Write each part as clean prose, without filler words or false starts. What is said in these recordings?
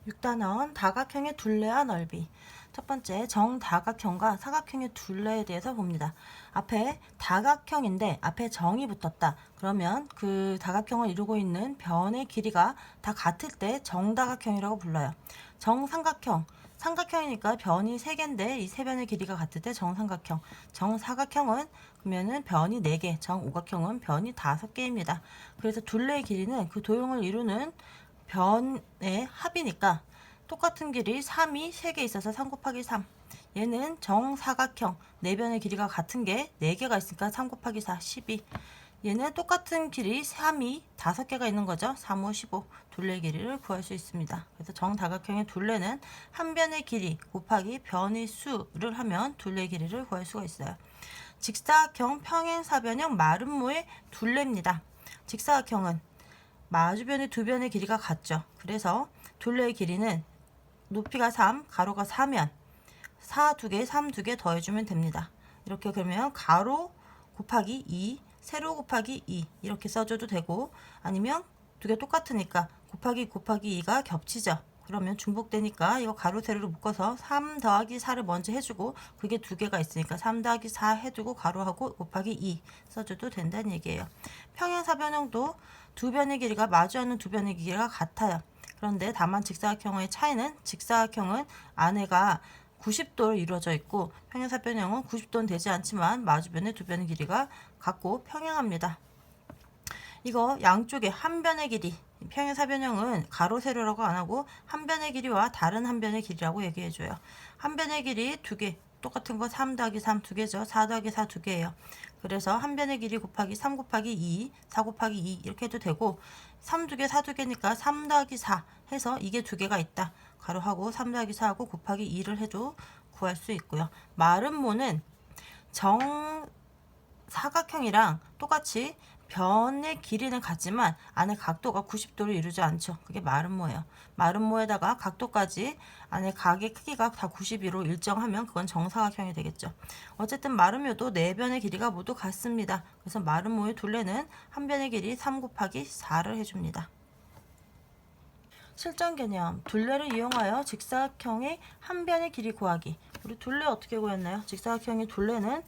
6단원 다각형의 둘레와 넓이. 첫 번째, 정다각형과 사각형의 둘레에 대해서 봅니다. 앞에 다각형인데 앞에 정이 붙었다. 그러면 그 다각형을 이루고 있는 변의 길이가 다 같을 때 정다각형이라고 불러요. 정삼각형, 삼각형이니까 변이 3개인데 이 3변의 길이가 같을 때 정삼각형. 정사각형은 그러면은 변이 4개, 정오각형은 변이 5개입니다. 그래서 둘레의 길이는 그 도형을 이루는 변의 합이니까 똑같은 길이 3이 3개 있어서 3 곱하기 3. 얘는 정사각형, 4변의 길이가 같은 게 4개가 있으니까 3 곱하기 4, 12. 얘는 똑같은 길이 3이 5개가 있는 거죠. 3, 5, 15. 둘레의 길이를 구할 수 있습니다. 그래서 정다각형의 둘레는 한 변의 길이 곱하기 변의 수를 하면 둘레의 길이를 구할 수가 있어요. 직사각형 평행사변형 마름모의 둘레입니다. 직사각형은 마주변의 두 변의 길이가 같죠. 그래서 둘레의 길이는 높이가 3, 가로가 4면 4 2개, 3 2개 더해주면 됩니다. 이렇게 그러면 가로 곱하기 2, 세로 곱하기 2 이렇게 써줘도 되고, 아니면 두 개 똑같으니까 곱하기 2가 겹치죠. 그러면 중복되니까 이거 가로 세로로 묶어서 3 더하기 4를 먼저 해주고, 그게 두 개가 있으니까 3 더하기 4 해두고 가로하고 곱하기 2 써줘도 된다는 얘기예요. 평행사변형도 두 변의 길이가 마주하는 두 변의 길이가 같아요. 그런데 다만 직사각형의 차이는, 직사각형은 안에가 90도로 이루어져 있고 평행사변형은 90도는 되지 않지만 마주변의 두 변의 길이가 같고 평행합니다. 이거 양쪽에 한 변의 길이, 평행사변형은 가로 세로라고 안 하고 한 변의 길이와 다른 한 변의 길이라고 얘기해줘요. 한 변의 길이 두 개, 똑같은 거 3 더하기 3 두 개죠. 4 더하기 4 두 개예요. 그래서 한 변의 길이 곱하기 3 곱하기 2, 4 곱하기 2 이렇게 해도 되고, 3 두 개, 4 두 개니까 3 더하기 4 해서 이게 두 개가 있다. 가로하고 3 더하기 4하고 곱하기 2를 해도 구할 수 있고요. 마름모는 정사각형이랑 똑같이 변의 길이는 같지만 안에 각도가 90도를 이루지 않죠. 그게 마름모예요. 마름모에다가 각도까지 안에 각의 크기가 다 90도로 일정하면 그건 정사각형이 되겠죠. 어쨌든 마름모도 4변의 길이가 모두 같습니다. 그래서 마름모의 둘레는 한 변의 길이 3 곱하기 4를 해줍니다. 실전 개념, 둘레를 이용하여 직사각형의 한 변의 길이 구하기. 우리 둘레 어떻게 구했나요? 직사각형의 둘레는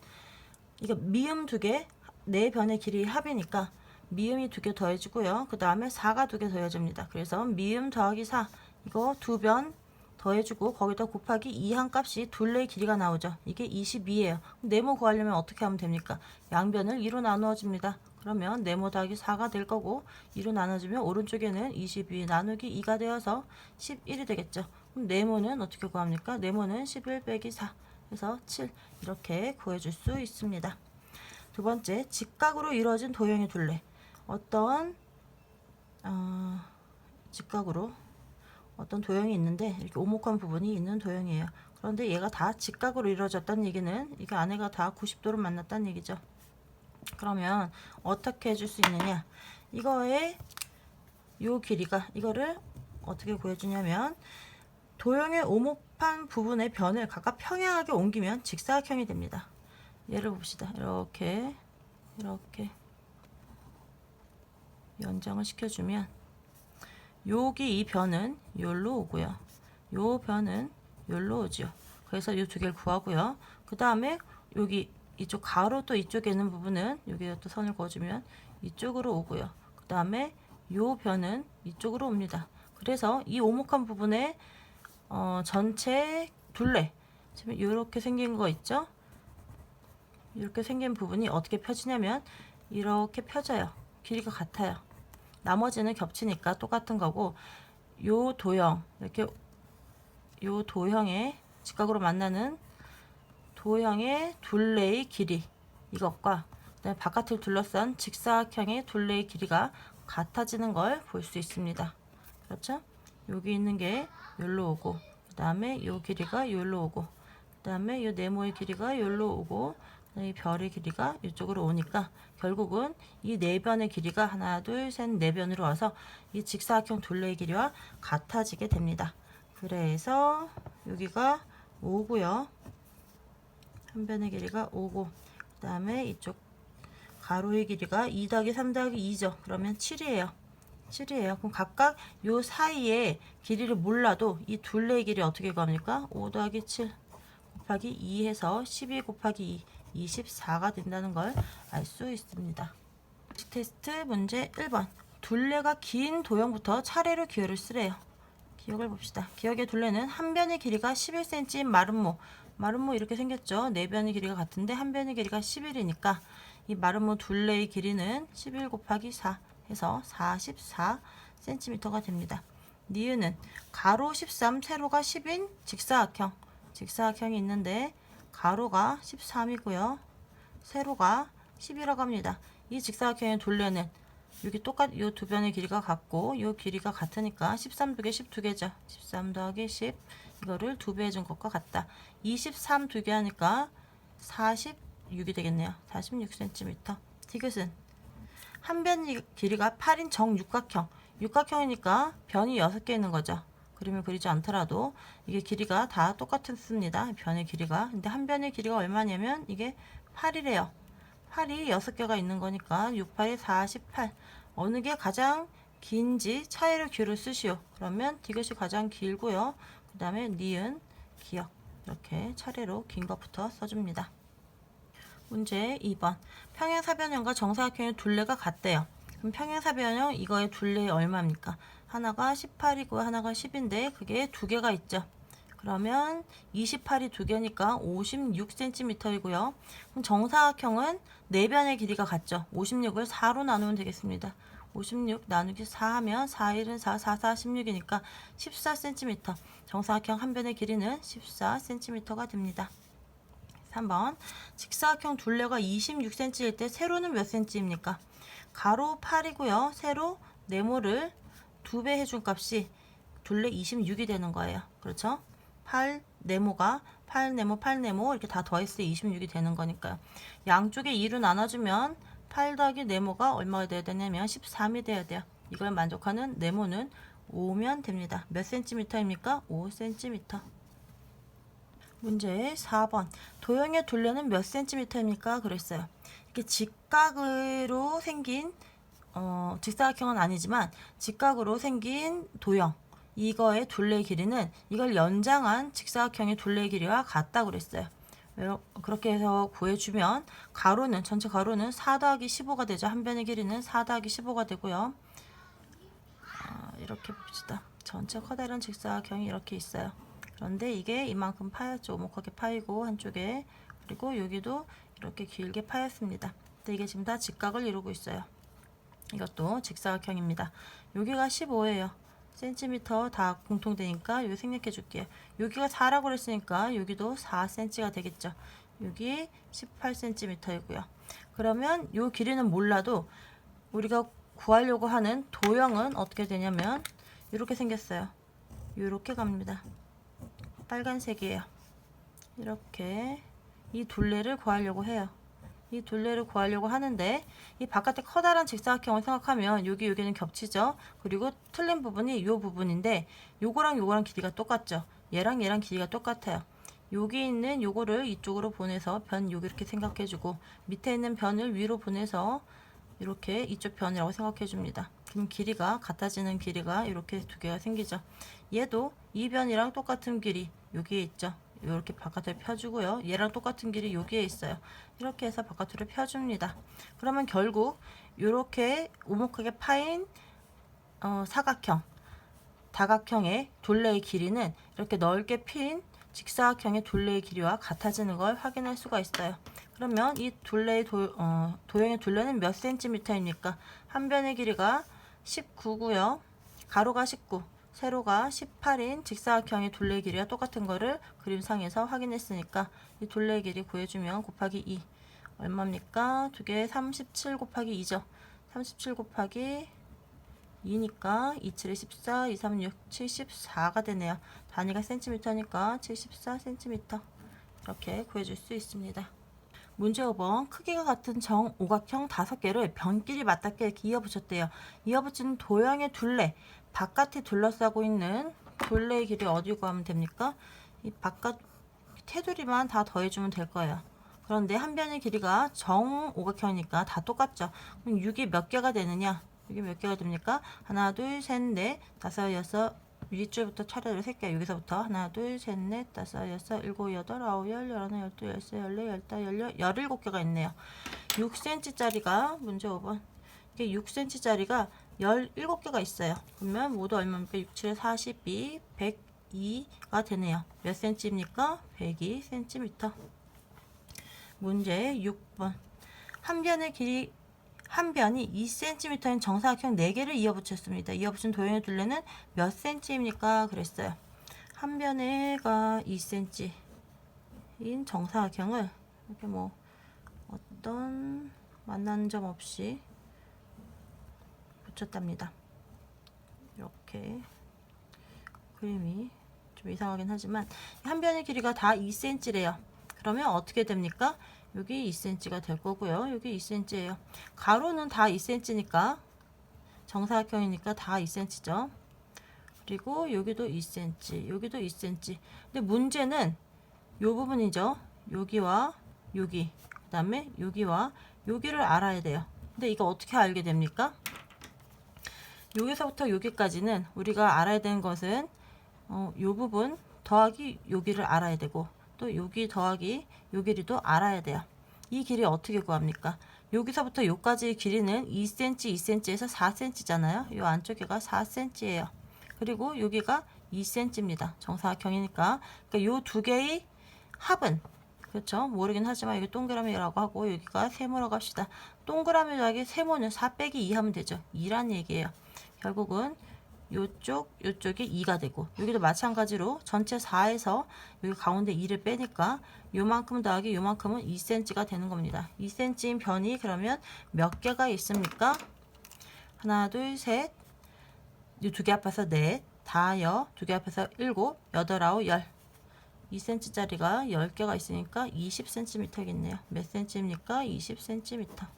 이거 미음 2개, 4변의 길이 합이니까 미음이 2개 더해주고요. 그 다음에 4가 2개 더해줍니다. 그래서 미음 더하기 4, 이거 2변 더해주고 거기다 곱하기 2 한 값이 둘레의 길이가 나오죠. 이게 22예요. 네모 구하려면 어떻게 하면 됩니까? 양변을 2로 나누어 줍니다. 그러면 네모 더하기 4가 될 거고, 2로 나눠주면 오른쪽에는 22 나누기 2가 되어서 11이 되겠죠. 그럼 네모는 어떻게 구합니까? 네모는 11 빼기 4 해서 7 이렇게 구해줄 수 있습니다. 두 번째, 직각으로 이루어진 도형의 둘레. 어떤 직각으로 어떤 도형이 있는데 이렇게 오목한 부분이 있는 도형이에요. 그런데 얘가 다 직각으로 이루어졌다는 얘기는 이게 안에가 다 90도로 만났다는 얘기죠. 그러면 어떻게 해줄 수 있느냐? 이거의 요 길이가, 이거를 어떻게 구해주냐면 도형의 오목한 부분의 변을 각각 평행하게 옮기면 직사각형이 됩니다. 예를 봅시다. 이렇게 연장을 시켜주면 여기 이 변은 여기로 오고요. 요 변은 여기로 오죠. 그래서 이 두 개를 구하고요. 그 다음에 여기 이쪽 가로 또 이쪽에 있는 부분은 여기에 또 선을 그어주면 이쪽으로 오고요. 그 다음에 요 변은 이쪽으로 옵니다. 그래서 이 오목한 부분의 전체 둘레, 지금 이렇게 생긴 거 있죠? 이렇게 생긴 부분이 어떻게 펴지냐면 이렇게 펴져요. 길이가 같아요. 나머지는 겹치니까 똑같은 거고, 요 도형, 이렇게 요 도형의 직각으로 만나는 도형의 둘레의 길이, 이것과 그다음에 바깥을 둘러싼 직사각형의 둘레의 길이가 같아지는 걸 볼 수 있습니다. 그렇죠? 여기 있는 게 여기로 오고, 그 다음에 요 길이가 여기로 오고, 그 다음에 요 네모의 길이가 여기로 오고, 이 별의 길이가 이쪽으로 오니까 결국은 이 4변의 길이가 하나, 둘, 셋, 4변으로 와서 이 직사각형 둘레의 길이와 같아지게 됩니다. 그래서 여기가 5고요. 한 변의 길이가 5고, 그 다음에 이쪽 가로의 길이가 2 더하기 3 더하기 2죠. 그러면 7이에요. 7이에요. 그럼 각각 요 사이에 길이를 몰라도 이 둘레의 길이 어떻게 구합니까? 5 더하기 7 곱하기 2 해서 12 곱하기 2, 24가 된다는 걸 알 수 있습니다. 테스트 문제 1번. 둘레가 긴 도형부터 차례로 기호를 쓰래요. 기억을 봅시다. 기억의 둘레는 한 변의 길이가 11cm인 마름모. 마름모 이렇게 생겼죠. 네 변의 길이가 같은데 한 변의 길이가 11이니까 이 마름모 둘레의 길이는 11 곱하기 4 해서 44cm가 됩니다. 니은은 가로 13, 세로가 10인 직사각형. 직사각형이 있는데 가로가 13이고요. 세로가 10이라고 합니다. 이 직사각형의 둘레는 여기 요 두 변의 길이가 같고 요 길이가 같으니까 13 두 개 12개죠. 13 더하기 10 이거를 2배 해준 것과 같다. 23 두 개 하니까 46이 되겠네요. 46cm. 디귿은 한 변의 길이가 8인 정육각형. 육각형이니까 변이 6개 있는 거죠. 그림을 그리지 않더라도 이게 길이가 다 똑같습니다. 변의 길이가. 근데 한 변의 길이가 얼마냐면 이게 8이래요. 8이 6개가 있는 거니까 6, 8이 48. 어느 게 가장 긴지 차이를 기호를 쓰시오. 그러면 디귿이 가장 길고요. 그 다음에 니은, 기역 이렇게 차례로 긴 것부터 써줍니다. 문제 2번. 평행사변형과 정사각형의 둘레가 같대요. 그럼 평행사변형 이거의 둘레 얼마입니까? 하나가 18이고 하나가 10인데 그게 두 개가 있죠. 그러면 28이 두 개니까 56cm이고요. 그럼 정사각형은 네 변의 길이가 같죠. 56을 4로 나누면 되겠습니다. 56 나누기 4 하면 4, 1은 4, 4, 4, 16이니까 14cm. 정사각형 한 변의 길이는 14cm가 됩니다. 3번. 직사각형 둘레가 26cm일 때 세로는 몇 cm입니까? 가로 8이고요. 세로 네모를 2배 해준 값이 둘레 26이 되는 거예요. 그렇죠? 8 네모가 8 네모 8 네모 이렇게 다 더했을 때 26이 되는 거니까요. 양쪽에 2로 나눠주면 8 더하기 네모가 얼마가 돼야 되냐면 13이 돼야 돼요. 이걸 만족하는 네모는 5면 됩니다. 몇 cm입니까? 5cm. 문제 4번. 도형의 둘레는 몇 cm입니까? 그랬어요. 이렇게 직각으로 생긴 직사각형은 아니지만 직각으로 생긴 도형 이거의 둘레 길이는 이걸 연장한 직사각형의 둘레 길이와 같다 그랬어요. 그렇게 해서 구해주면 가로는 전체 가로는 4 더하기 15가 되죠. 한 변의 길이는 4 더하기 15가 되고요. 이렇게 봅시다. 전체 커다란 직사각형이 이렇게 있어요. 그런데 이게 이만큼 파였죠. 오목하게 파이고 한쪽에 그리고 여기도 이렇게 길게 파였습니다. 근데 이게 지금 다 직각을 이루고 있어요. 이것도 직사각형입니다. 여기가 15예요. 센티미터 다 공통되니까 여기 생략해 줄게요. 여기가 4라고 그랬으니까 여기도 4cm가 되겠죠. 여기 18cm이고요. 그러면 이 길이는 몰라도 우리가 구하려고 하는 도형은 어떻게 되냐면 이렇게 생겼어요. 이렇게 갑니다. 빨간색이에요. 이렇게 이 둘레를 구하려고 해요. 이 둘레를 구하려고 하는데 이 바깥에 커다란 직사각형을 생각하면 여기는 겹치죠. 그리고 틀린 부분이 이 부분인데 요거랑 길이가 똑같죠. 얘랑 길이가 똑같아요. 여기 있는 요거를 이쪽으로 보내서 변 여기 이렇게 생각해주고 밑에 있는 변을 위로 보내서 이렇게 이쪽 변이라고 생각해 줍니다. 그럼 길이가 같아지는 길이가 이렇게 두 개가 생기죠. 얘도 이 변이랑 똑같은 길이 여기에 있죠. 이렇게 바깥으로 펴주고요. 얘랑 똑같은 길이 여기에 있어요. 이렇게 해서 바깥으로 펴줍니다. 그러면 결국 이렇게 오목하게 파인 사각형, 다각형의 둘레의 길이는 이렇게 넓게 핀 직사각형의 둘레의 길이와 같아지는 걸 확인할 수가 있어요. 그러면 이 둘레의 도형의 둘레는 몇 cm입니까? 한 변의 길이가 19고요. 가로가 19, 세로가 18인 직사각형의 둘레의 길이가 똑같은 거를 그림상에서 확인했으니까 이 둘레의 길이 구해주면 곱하기 2 얼마입니까? 두 개 37 곱하기 2죠. 37 곱하기 2니까 2, 7에 14, 2, 3, 6, 74가 되네요. 단위가 센티미터니까 74cm 이렇게 구해줄 수 있습니다. 문제 5번. 크기가 같은 정오각형 5개를 변끼리 맞닿게 이렇게 이어붙였대요. 이어붙인 도형의 둘레 바깥에 둘러싸고 있는 둘레의 길이 어디 구하면 됩니까? 이 바깥 테두리만 다 더해주면 될 거예요. 그런데 한 변의 길이가 정오각형이니까 다 똑같죠. 그럼 6이 몇 개가 되느냐? 이게 몇 개가 됩니까? 하나, 둘, 셋, 넷, 다섯, 여섯, 윗줄부터 차례로 셀게요. 여기서부터 하나, 둘, 셋, 넷, 다섯, 여섯, 일곱, 여덟, 아홉, 열, 열하나, 열둘, 열세, 열네, 열다, 열여, 17개가 있네요. 6cm짜리가 문제 5번. 이게 6cm짜리가 17개가 있어요. 그러면 모두 얼마입니까? 6, 7, 42, 102가 되네요. 몇 cm입니까? 102cm. 문제 6번. 한 변의 길이 한 변이 2cm인 정사각형 4개를 이어붙였습니다. 이어붙인 도형의 둘레는 몇 cm입니까? 그랬어요. 한 변에가 2cm인 정사각형을 이렇게 뭐 어떤 만나는 점 없이 붙였답니다. 이렇게 그림이 좀 이상하긴 하지만 한 변의 길이가 다 2cm래요. 그러면 어떻게 됩니까? 여기 2cm가 될 거고요. 여기 2cm예요. 가로는 다 2cm니까 정사각형이니까 다 2cm죠. 그리고 여기도 2cm, 여기도 2cm. 근데 문제는 요 부분이죠. 여기와 여기, 그 다음에 여기와 여기를 알아야 돼요. 근데 이거 어떻게 알게 됩니까? 여기서부터 여기까지는 우리가 알아야 되는 것은 요 부분 더하기 여기를 알아야 되고, 또 여기 더하기 요 길이도 알아야 돼요. 이 길이 어떻게 구합니까? 여기서부터 여기까지의 길이는 2cm, 2cm에서 4cm잖아요. 요 안쪽에가 4cm예요. 그리고 여기가 2cm입니다. 정사각형이니까. 그러니까 요 두 개의 합은, 그렇죠? 모르긴 하지만 여기 동그라미라고 하고 여기가 세모라고 합시다. 동그라미 더하기 세모는 4 빼기 2 하면 되죠. 2란 얘기예요. 결국은 요쪽이 2가 되고, 여기도 마찬가지로 전체 4에서 여기 가운데 2를 빼니까 요만큼 더하기 요만큼은 2cm가 되는 겁니다. 2cm인 변이 그러면 몇 개가 있습니까? 하나, 둘, 셋, 이 두 개 합해서 넷, 다여, 두 개 합해서 7, 8, 9, 10. 2cm짜리가 10개가 있으니까 20cm겠네요. 몇 cm입니까? 20cm.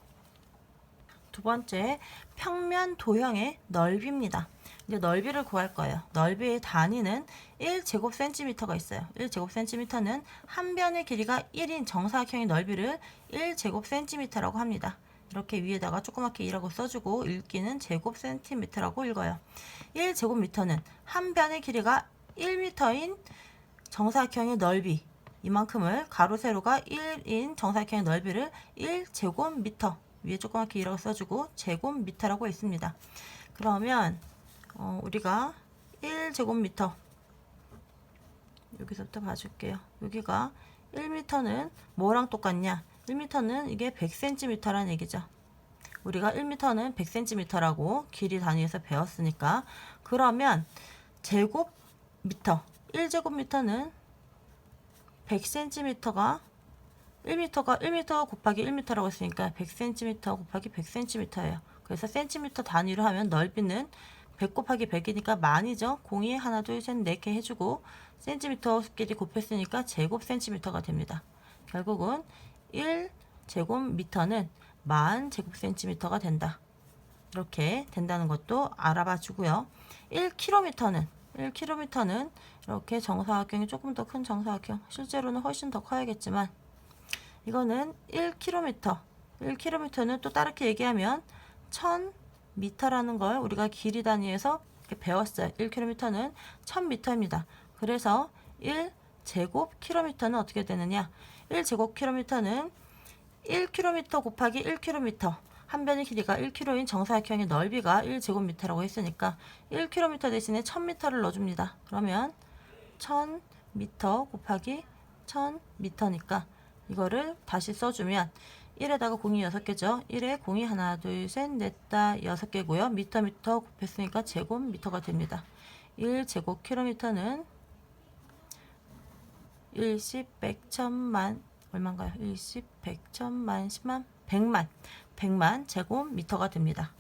두 번째, 평면 도형의 넓이입니다. 이제 넓이를 구할 거예요. 넓이의 단위는 1제곱cm가 있어요. 1제곱cm는 한 변의 길이가 1인 정사각형의 넓이를 1제곱cm라고 합니다. 이렇게 위에다가 조그맣게 2라고 써주고 읽기는 제곱cm라고 읽어요. 1제곱미터는 한 변의 길이가 1m인 정사각형의 넓이, 이만큼을 가로 세로가 1인 정사각형의 넓이를 1제곱미터, 위에 조그맣게 2라고 써주고 제곱미터라고 있습니다. 그러면 우리가 1제곱미터, 여기서부터 봐줄게요. 여기가 1m는 뭐랑 똑같냐? 1m는 이게 100cm라는 얘기죠. 우리가 1m는 100cm라고 길이 단위에서 배웠으니까, 그러면 제곱미터, 1제곱미터는 100cm가 1m 곱하기 1m라고 했으니까 100cm 곱하기 100cm예요. 그래서 cm 단위로 하면 넓이는 100 곱하기 100이니까 만이죠. 공이 하나, 둘, 셋, 4개 해주고 cm끼리 곱했으니까 제곱cm가 됩니다. 결국은 1제곱미터는 10,000제곱cm가 된다. 이렇게 된다는 것도 알아봐 주고요. 1km는 이렇게 정사각형이 조금 더 큰 정사각형, 실제로는 훨씬 더 커야겠지만 이거는 1km는 또 다르게 얘기하면 1000m라는 걸 우리가 길이 단위에서 이렇게 배웠어요. 1km는 1000m입니다. 그래서 1제곱km는 어떻게 되느냐? 1제곱km는 1km 곱하기 1km, 한 변의 길이가 1km인 정사각형의 넓이가 1제곱미터라고 했으니까 1km 대신에 1000m를 넣어줍니다. 그러면 1000m 곱하기 1000m니까 이거를 다시 써주면 1에다가 공이 6개죠. 1에 공이 하나, 둘, 셋, 넷, 다 6개고요. 미터 곱했으니까 제곱미터가 됩니다. 1제곱킬로미터는 1, 10, 100, 1000만 얼마인가요? 1, 10, 100, 1000만, 10만, 100만 제곱미터가 됩니다.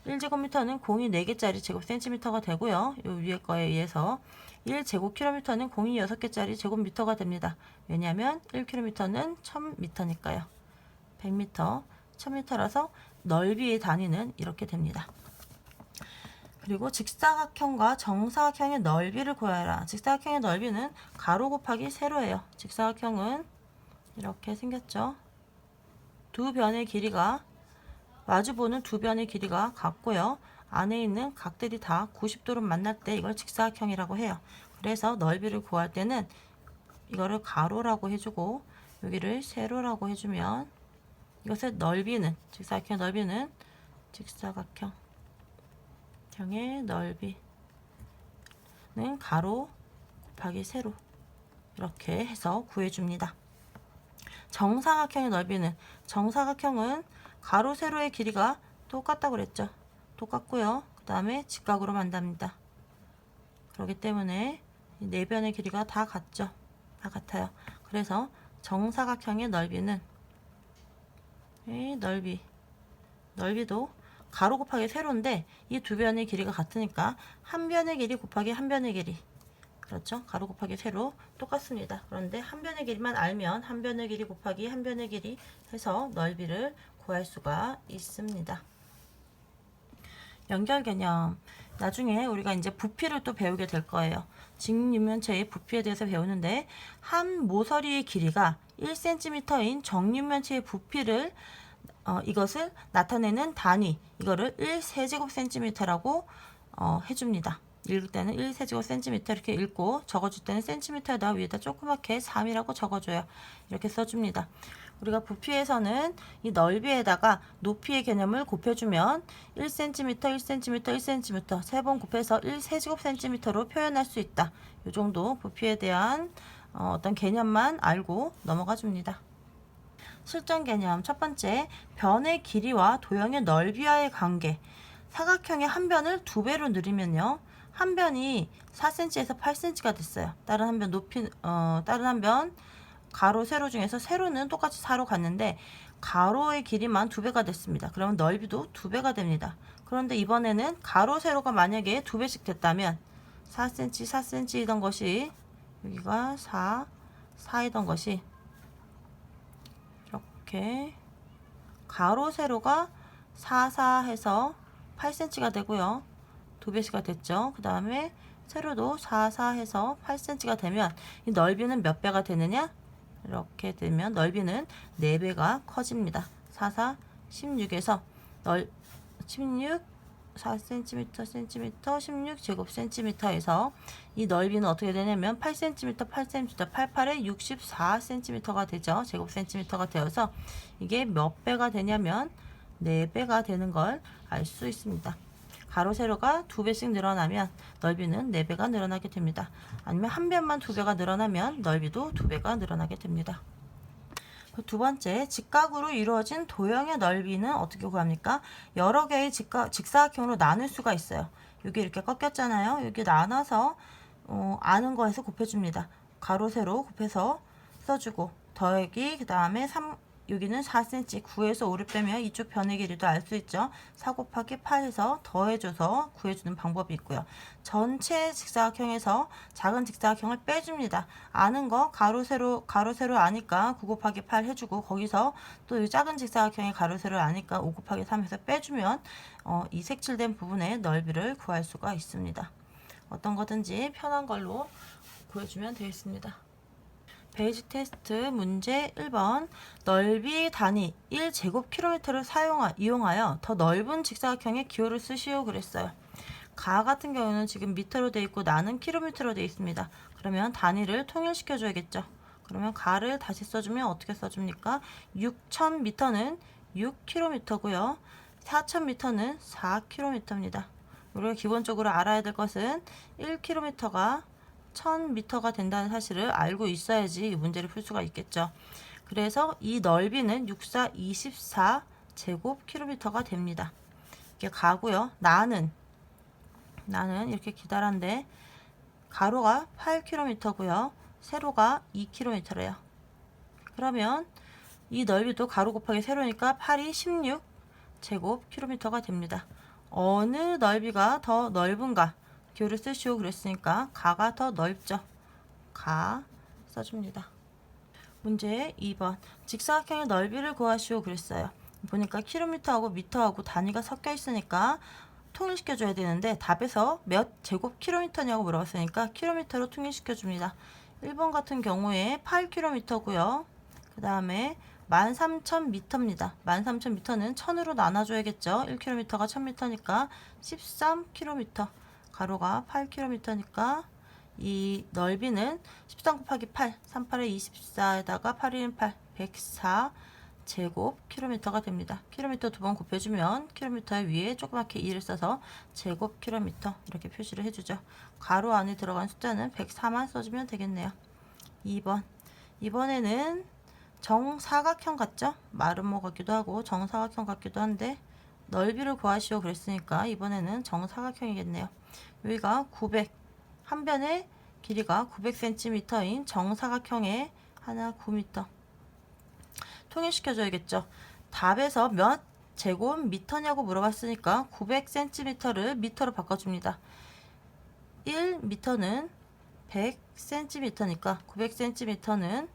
1제곱미터는 공이 4개짜리 제곱센티미터가 되고요. 요 위에 거에 의해서 1제곱킬로미터는 공이 6개짜리 제곱미터가 됩니다. 왜냐하면 1km는 1000m니까요. 100m, 1000m라서 넓이의 단위는 이렇게 됩니다. 그리고 직사각형과 정사각형의 넓이를 구하라. 직사각형의 넓이는 가로 곱하기 세로예요. 직사각형은 이렇게 생겼죠. 두 변의 길이가 마주보는 두 변의 길이가 같고요. 안에 있는 각들이 다 90도로 만날 때 이걸 직사각형이라고 해요. 그래서 넓이를 구할 때는 이거를 가로라고 해주고 여기를 세로라고 해주면 이것의 넓이는 직사각형의 넓이는 직사각형의 넓이는 가로 곱하기 세로 이렇게 해서 구해줍니다. 정사각형의 넓이는 정사각형은 가로 세로의 길이가 똑같다고 그랬죠. 똑같고요. 그 다음에 직각으로 만답니다. 그렇기 때문에 이 네 변의 길이가 다 같죠. 다 같아요. 그래서 정사각형의 넓이는 이 넓이도 가로 곱하기 세로인데 이 두 변의 길이가 같으니까 한 변의 길이 곱하기 한 변의 길이 그렇죠. 가로 곱하기 세로 똑같습니다. 그런데 한 변의 길이만 알면 한 변의 길이 곱하기 한 변의 길이 해서 넓이를 구할 수가 있습니다. 연결 개념. 나중에 우리가 이제 부피를 또 배우게 될 거예요. 직육면체의 부피에 대해서 배우는데 한 모서리의 길이가 1cm인 정육면체의 부피를 이것을 나타내는 단위 이거를 1세제곱cm라고 해줍니다. 읽을 때는 1세제곱cm 이렇게 읽고 적어줄 때는 cm에다 위에다 조그맣게 3이라고 적어줘요. 이렇게 써줍니다. 우리가 부피에서는 이 넓이에다가 높이의 개념을 곱해주면 1cm, 1cm, 1cm 세 번 곱해서 1세제곱cm로 표현할 수 있다. 이 정도 부피에 대한 어떤 개념만 알고 넘어가 줍니다. 실전 개념 첫 번째, 변의 길이와 도형의 넓이와의 관계. 사각형의 한 변을 두 배로 늘리면요. 한 변이 4cm에서 8cm가 됐어요. 다른 한 변 다른 한 변 가로 세로 중에서 세로는 똑같이 4로 갔는데 가로의 길이만 두 배가 됐습니다. 그러면 넓이도 두 배가 됩니다. 그런데 이번에는 가로 세로가 만약에 두 배씩 됐다면 4cm, 4cm이던 것이 여기가 4이던 것이 이렇게 가로 세로가 4 해서 8cm가 되고요. 두 배씩가 됐죠. 그 다음에 세로도 4 해서 8cm가 되면 이 넓이는 몇 배가 되느냐? 이렇게 되면 넓이는 4배가 커집니다. 4, 16에서 16, 4cm, cm, 16제곱cm에서 이 넓이는 어떻게 되냐면 8cm, 8cm, 88에 64cm가 되죠. 제곱cm가 되어서 이게 몇 배가 되냐면 4배가 되는 걸 알 수 있습니다. 가로 세로가 두 배씩 늘어나면 넓이는 4배가 늘어나게 됩니다. 아니면 한 변만 두 배가 늘어나면 넓이도 두 배가 늘어나게 됩니다. 두 번째, 직각으로 이루어진 도형의 넓이는 어떻게 구합니까? 여러 개의 직사각형으로 나눌 수가 있어요. 여기 이렇게 꺾였잖아요. 여기 나눠서 아는 거에서 곱해줍니다. 가로 세로 곱해서 써주고 더하기 그 다음에 3 여기는 4cm 9에서 5를 빼면 이쪽 변의 길이도 알 수 있죠. 4 곱하기 8에서 더해줘서 구해주는 방법이 있고요. 전체 직사각형에서 작은 직사각형을 빼줍니다. 아는 거 가로 세로 아니까 9 곱하기 8 해주고 거기서 또 이 작은 직사각형의 가로 세로를 아니까 5 곱하기 3에서 빼주면 이 색칠된 부분의 넓이를 구할 수가 있습니다. 어떤 거든지 편한 걸로 구해주면 되겠습니다. 베이직 테스트 문제 1번 넓이 단위 1제곱킬로미터를 이용하여 더 넓은 직사각형의 기호를 쓰시오 그랬어요. 가 같은 경우는 지금 미터로 되어 있고 나는 킬로미터로 되어 있습니다. 그러면 단위를 통일시켜 줘야겠죠. 그러면 가를 다시 써주면 어떻게 써줍니까? 6000m는 6km고요. 4000m는 4km입니다. 우리가 기본적으로 알아야 될 것은 1km가 1000m가 된다는 사실을 알고 있어야지 이 문제를 풀 수가 있겠죠. 그래서 이 넓이는 64, 24제곱킬로미터가 됩니다. 이게 가고요. 나는 이렇게 기다란데 가로가 8km고요. 세로가 2km래요. 그러면 이 넓이도 가로 곱하기 세로니까 8이 16제곱킬로미터가 됩니다. 어느 넓이가 더 넓은가? 기호를 쓰시오 그랬으니까 가가 더 넓죠. 가 써줍니다. 문제 2번 직사각형의 넓이를 구하시오 그랬어요. 보니까 킬로미터하고 미터하고 단위가 섞여 있으니까 통일시켜 줘야 되는데 답에서 몇 제곱킬로미터냐고 물어봤으니까 킬로미터로 통일시켜 줍니다. 1번 같은 경우에 8km고요. 그 다음에 13,000m입니다. 13,000m는 1000으로 나눠줘야겠죠. 1km가 1000m니까 13km. 가로가 8km니까 이 넓이는 13 곱하기 8, 38에 24에다가 8인 8, 104 제곱킬로미터가 됩니다. 킬로미터 두 번 곱해주면 킬로미터 위에 조그맣게 2를 써서 제곱킬로미터 이렇게 표시를 해주죠. 가로 안에 들어간 숫자는 104만 써주면 되겠네요. 2번. 이번에는 정사각형 같죠? 마름모 같기도 하고 정사각형 같기도 한데 넓이를 구하시오 그랬으니까 이번에는 정사각형이겠네요. 여기가 900, 한 변의 길이가 900cm인 정사각형에 하나 9m. 통일시켜줘야겠죠. 답에서 몇 제곱미터냐고 물어봤으니까 900cm를 미터로 바꿔줍니다. 1m는 100cm니까 900cm는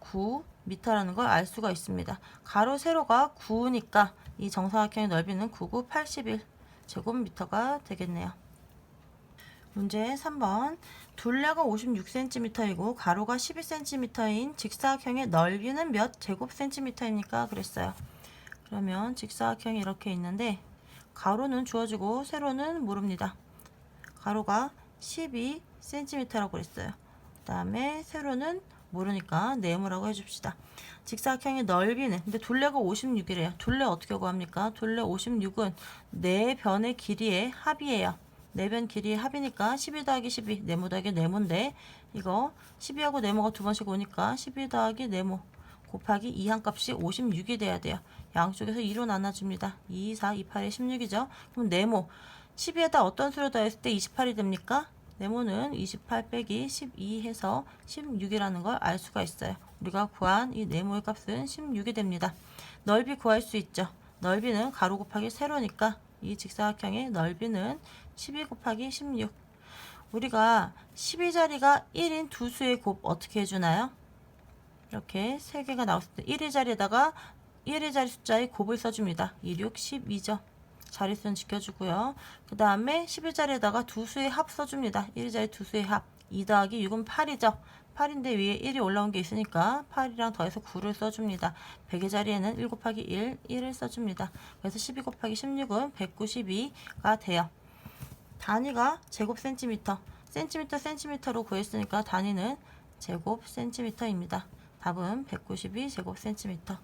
9m라는 걸 알 수가 있습니다. 가로 세로가 9니까 이 정사각형의 넓이는 9, 9, 81 제곱미터가 되겠네요. 문제 3번. 둘레가 56cm이고 가로가 12cm인 직사각형의 넓이는 몇 제곱센티미터입니까? 그랬어요. 그러면 직사각형이 이렇게 있는데 가로는 주어지고 세로는 모릅니다. 가로가 12cm라고 그랬어요. 그 다음에 세로는 모르니까 네모라고 해줍시다. 직사각형의 넓이는 근데 둘레가 56이래요. 둘레 어떻게 구합니까? 둘레 56은 네 변의 길이의 합이에요. 네 변 길이의 합이니까 12 더하기 12 네모 더하기 네모인데 이거 12하고 네모가 두 번씩 오니까 12 더하기 네모 곱하기 2 한 값이 56이 돼야 돼요. 양쪽에서 2로 나눠줍니다. 2, 4, 2, 8에 16이죠. 그럼 네모 12에다 어떤 수를 더했을 때 28이 됩니까? 네모는 28 빼기 12 해서 16이라는 걸 알 수가 있어요. 우리가 구한 이 네모의 값은 16이 됩니다. 넓이 구할 수 있죠. 넓이는 가로 곱하기 세로니까 이 직사각형의 넓이는 12 곱하기 16. 우리가 12자리가 1인 두 수의 곱 어떻게 해주나요? 이렇게 3개가 나왔을 때 1의 자리에다가 1의 자리 숫자의 곱을 써줍니다. 2, 6, 12죠. 자릿수는 지켜주고요. 그 다음에 11자리에다가 두 수의 합 써줍니다. 1의 자리 두 수의 합. 2 더하기 6은 8이죠. 8인데 위에 1이 올라온 게 있으니까 8이랑 더해서 9를 써줍니다. 100의 자리에는 1 곱하기 1, 1을 써줍니다. 그래서 12 곱하기 16은 192가 돼요. 단위가 제곱센티미터, 센티미터로 구했으니까 단위는 제곱센티미터입니다. 답은 192 제곱센티미터.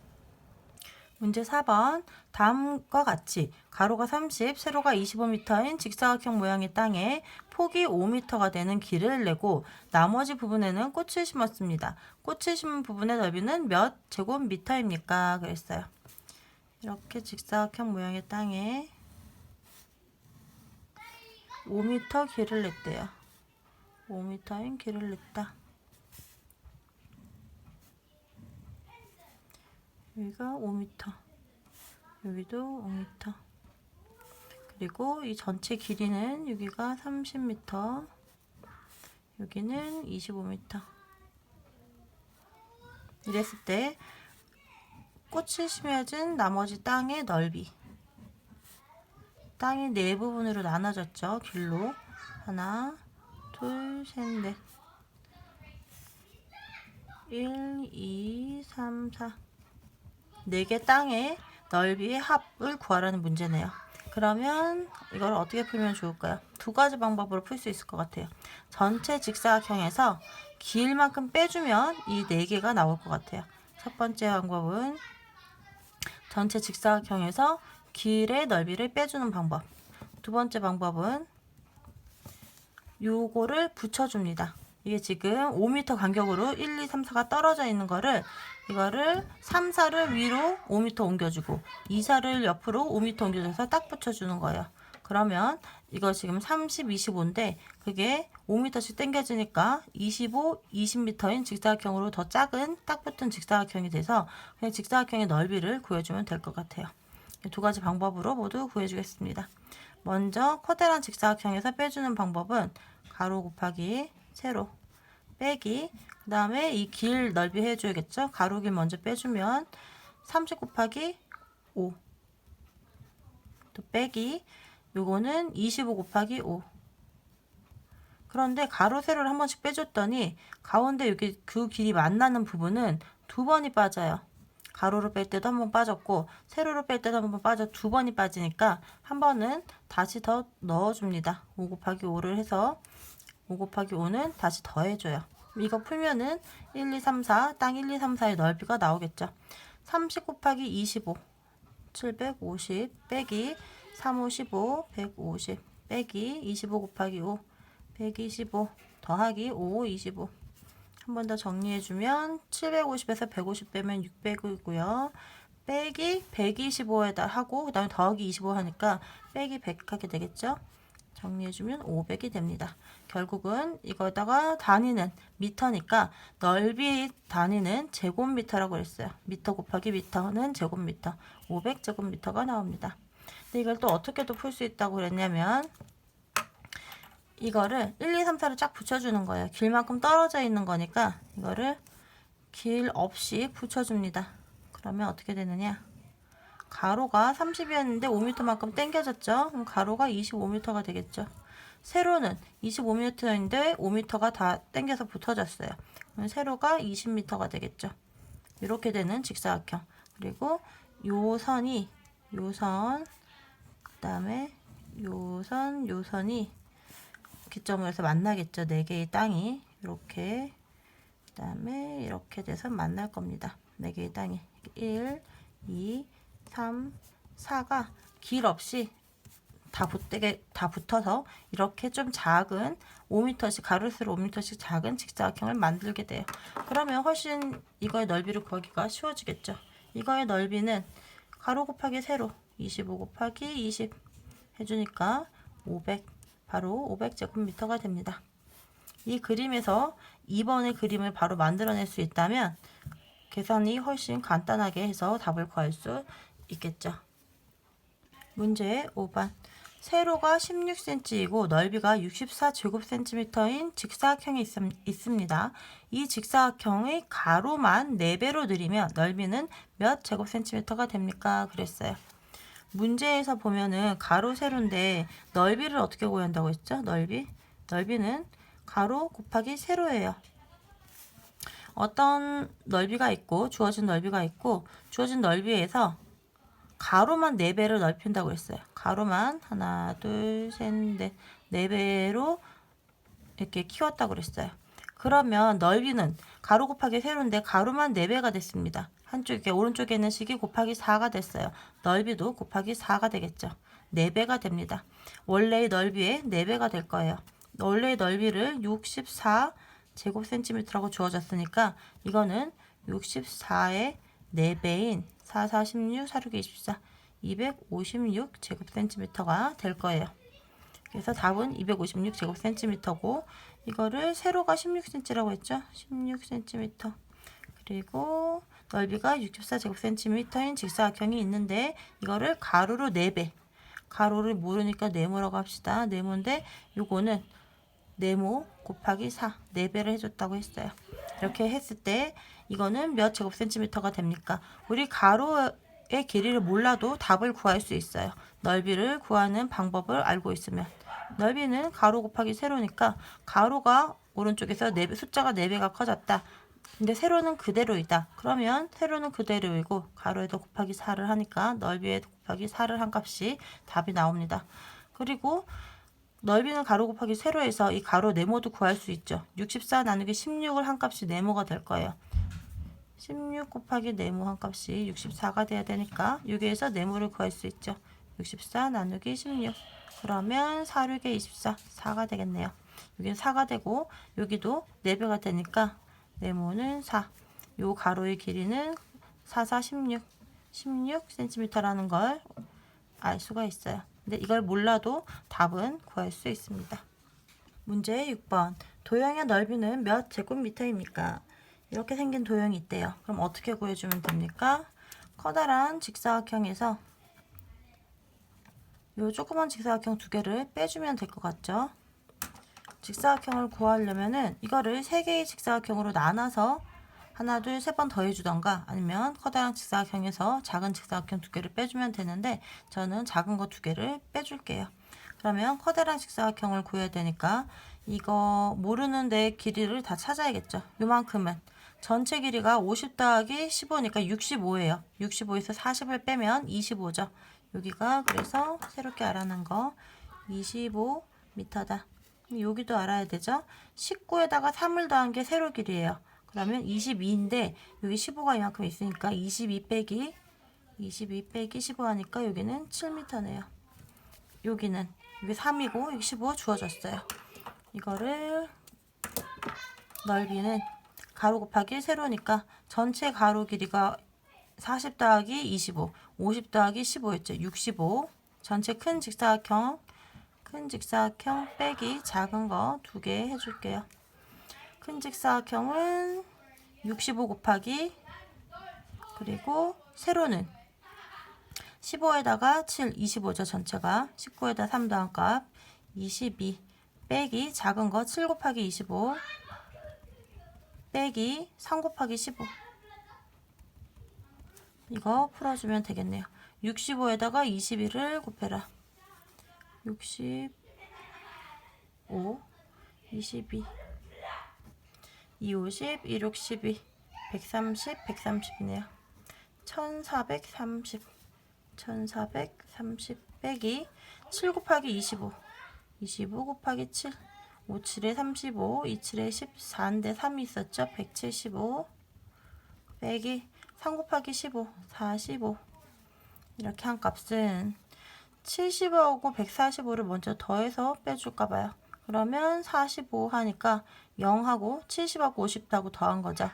문제 4번. 다음과 같이 가로가 30, 세로가 25m인 직사각형 모양의 땅에 폭이 5m가 되는 길을 내고 나머지 부분에는 꽃을 심었습니다. 꽃을 심은 부분의 넓이는 몇 제곱미터입니까? 그랬어요. 이렇게 직사각형 모양의 땅에 5m 길을 냈대요. 5m인 길을 냈다. 여기가 5m, 여기도 5m. 그리고 이 전체 길이는 여기가 30m, 여기는 25m. 이랬을 때 꽃이 심어진 나머지 땅의 넓이. 땅이 네 부분으로 나눠졌죠. 길로. 하나, 둘, 셋, 넷. 1, 2, 3, 4. 4개 땅의 넓이의 합을 구하라는 문제네요. 그러면 이걸 어떻게 풀면 좋을까요? 두 가지 방법으로 풀 수 있을 것 같아요. 전체 직사각형에서 길만큼 빼주면 이 4개가 나올 것 같아요. 첫 번째 방법은 전체 직사각형에서 길의 넓이를 빼주는 방법. 두 번째 방법은 요거를 붙여줍니다. 이게 지금 5m 간격으로 1, 2, 3, 4가 떨어져 있는 거를 이거를 3, 4를 위로 5m 옮겨주고 2, 4를 옆으로 5m 옮겨줘서 딱 붙여주는 거예요. 그러면 이거 지금 30, 25인데 그게 5m씩 당겨지니까 25, 20m인 직사각형으로 더 작은 딱 붙은 직사각형이 돼서 그냥 직사각형의 넓이를 구해주면 될 것 같아요. 두 가지 방법으로 모두 구해주겠습니다. 먼저 커다란 직사각형에서 빼주는 방법은 가로 곱하기 세로 빼기, 그 다음에 이 길 넓이 해줘야겠죠. 가로 길 먼저 빼주면 30 곱하기 5, 또 빼기, 요거는 25 곱하기 5. 그런데 가로 세로를 한 번씩 빼줬더니 가운데 여기 그 길이 만나는 부분은 두 번이 빠져요. 가로로 뺄 때도 한 번 빠졌고 세로로 뺄 때도 한 번 빠져 두 번이 빠지니까 한 번은 다시 더 넣어줍니다. 5 곱하기 5를 해서 5 곱하기 5는 다시 더해줘요. 이거 풀면은 1, 2, 3, 4, 땅 1, 2, 3, 4의 넓이가 나오겠죠. 30 곱하기 25, 750 빼기 3, 5, 15, 150 빼기 25 곱하기 5, 125 더하기 5, 25. 한 번 더 정리해주면 750에서 150 빼면 600이고요. 빼기 125에다 하고 그 다음에 더하기 25 하니까 빼기 100 하게 되겠죠. 정리해주면 500이 됩니다. 결국은 이거다가 단위는 미터니까 넓이 단위는 제곱미터라고 했어요. 미터 곱하기 미터는 제곱미터, 500제곱미터가 나옵니다. 근데 이걸 또 어떻게 또 풀 수 있다고 그랬냐면 이거를 1, 2, 3, 4를 쫙 붙여주는 거예요. 길만큼 떨어져 있는 거니까 이거를 길 없이 붙여줍니다. 그러면 어떻게 되느냐? 가로가 30이었는데 5m만큼 당겨졌죠? 그럼 가로가 25m가 되겠죠. 세로는 25m인데 5m가 다 당겨서 붙어졌어요. 그럼 세로가 20m가 되겠죠. 이렇게 되는 직사각형. 그리고 요선이 요선 그다음에 요선이 기점으로 해서 만나겠죠. 4개의 땅이 이렇게 그다음에 이렇게 돼서 만날 겁니다. 4개의 땅이 1, 2, 3, 4가 길 없이 다 붙어서 이렇게 좀 작은 5m씩 가로세로 5m씩 작은 직사각형을 만들게 돼요. 그러면 훨씬 이거의 넓이를 구하기가 쉬워지겠죠. 이거의 넓이는 가로 곱하기 세로 25 곱하기 20 해주니까 500 바로 500제곱미터가 됩니다. 이 그림에서 2번의 그림을 바로 만들어낼 수 있다면 계산이 훨씬 간단하게 해서 답을 구할 수 있겠죠. 문제 5번. 세로가 16cm이고 넓이가 64제곱cm인 직사각형이 있습니다. 이 직사각형의 가로만 4배로 늘리면 넓이는 몇 제곱cm가 됩니까? 그랬어요. 문제에서 보면은 가로 세로인데 넓이를 어떻게 구한다고 했죠? 넓이는 가로 곱하기 세로예요. 어떤 넓이가 있고 주어진 넓이가 있고 주어진 넓이에서 가로만 4배를 넓힌다고 했어요. 가로만 하나, 둘, 셋, 넷 4배로 이렇게 키웠다고 그랬어요. 그러면 넓이는 가로 곱하기 세로인데 가로만 4배가 됐습니다. 한쪽에 오른쪽에 있는 식이 곱하기 4가 됐어요. 넓이도 곱하기 4가 되겠죠. 4배가 됩니다. 원래의 넓이의 4배가 될 거예요. 원래의 넓이를 64제곱cm라고 주어졌으니까 이거는 64의 4배인 4, 4, 16, 4, 6, 24, 256제곱cm가 될 거예요. 그래서 답은 256제곱cm고 이거를 세로가 16cm라고 했죠. 16cm. 그리고 넓이가 64제곱cm인 직사각형이 있는데 이거를 가로로 4배. 가로를 모르니까 네모라고 합시다. 네모인데 요거는 네모 곱하기 4. 4배를 해줬다고 했어요. 이렇게 했을 때 이거는 몇 제곱cm가 됩니까? 우리 가로의 길이를 몰라도 답을 구할 수 있어요. 넓이를 구하는 방법을 알고 있으면. 넓이는 가로 곱하기 세로니까 가로가 오른쪽에서 숫자가 4배가 커졌다. 근데 세로는 그대로이다. 그러면 세로는 그대로이고 가로에도 곱하기 4를 하니까 넓이에도 곱하기 4를 한 값이 답이 나옵니다. 그리고 넓이는 가로 곱하기 세로에서 이 가로 네모도 구할 수 있죠. 64 나누기 16을 한 값이 네모가 될 거예요. 16 곱하기 네모 한 값이 64가 돼야 되니까 여기에서 네모를 구할 수 있죠. 64 나누기 16. 그러면 4, 6에 24, 4가 되겠네요. 여기는 4가 되고 여기도 4배가 되니까 네모는 4. 요 가로의 길이는 4, 4, 16cm라는 걸 알 수가 있어요. 근데 이걸 몰라도 답은 구할 수 있습니다. 문제 6번. 도형의 넓이는 몇 제곱미터입니까? 이렇게 생긴 도형이 있대요. 그럼 어떻게 구해주면 됩니까? 커다란 직사각형에서 요 조그만 직사각형 2개를 빼주면 될 것 같죠? 직사각형을 구하려면은 이거를 3개의 직사각형으로 나눠서 하나, 둘, 3번 더해주던가 아니면 커다란 직사각형에서 작은 직사각형 2개를 빼주면 되는데 저는 작은 거 2개를 빼줄게요. 그러면 커다란 직사각형을 구해야 되니까 이거 모르는 데 길이를 다 찾아야겠죠. 요만큼은 전체 길이가 50 더하기 15니까 65예요. 65에서 40을 빼면 25죠. 여기가 그래서 새롭게 알아낸 거 25m다. 여기도 알아야 되죠. 19에다가 3을 더한 게 세로 길이에요. 그러면 22인데 여기 15가 이만큼 있으니까 22 빼기 15 하니까 여기는 7m네요. 여기는 이게 3이고 여기 15 주어졌어요. 이거를 넓이는 가로 곱하기 세로니까 전체 가로 길이가 40 더하기 25, 50 더하기 15였죠. 65. 전체 큰 직사각형 빼기 작은 거 2개 해줄게요. 큰 직사각형은 65 곱하기 그리고 세로는 15에다가 7, 25죠. 전체가 19에다 3 더한 값 22 빼기 작은 거 7 곱하기 25 빼기 3 곱하기 15 이거 풀어주면 되겠네요. 65에다가 21을 곱해라. 65 22 2 50 2 62 130 130이네요. 1430 빼기 7 곱하기 25 곱하기 7 5, 7에 35 2, 7에 14인데 3이 있었죠. 175 빼기 3 곱하기 15 45 이렇게 한 값은 75하고 145를 먼저 더해서 빼줄까봐요. 그러면 45 하니까 0하고 70하고 50하고 더한 거죠.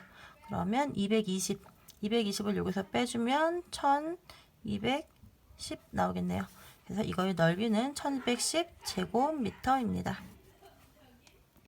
그러면 220을 여기서 빼주면 1210 나오겠네요. 그래서 이거의 넓이는 1210 제곱미터입니다.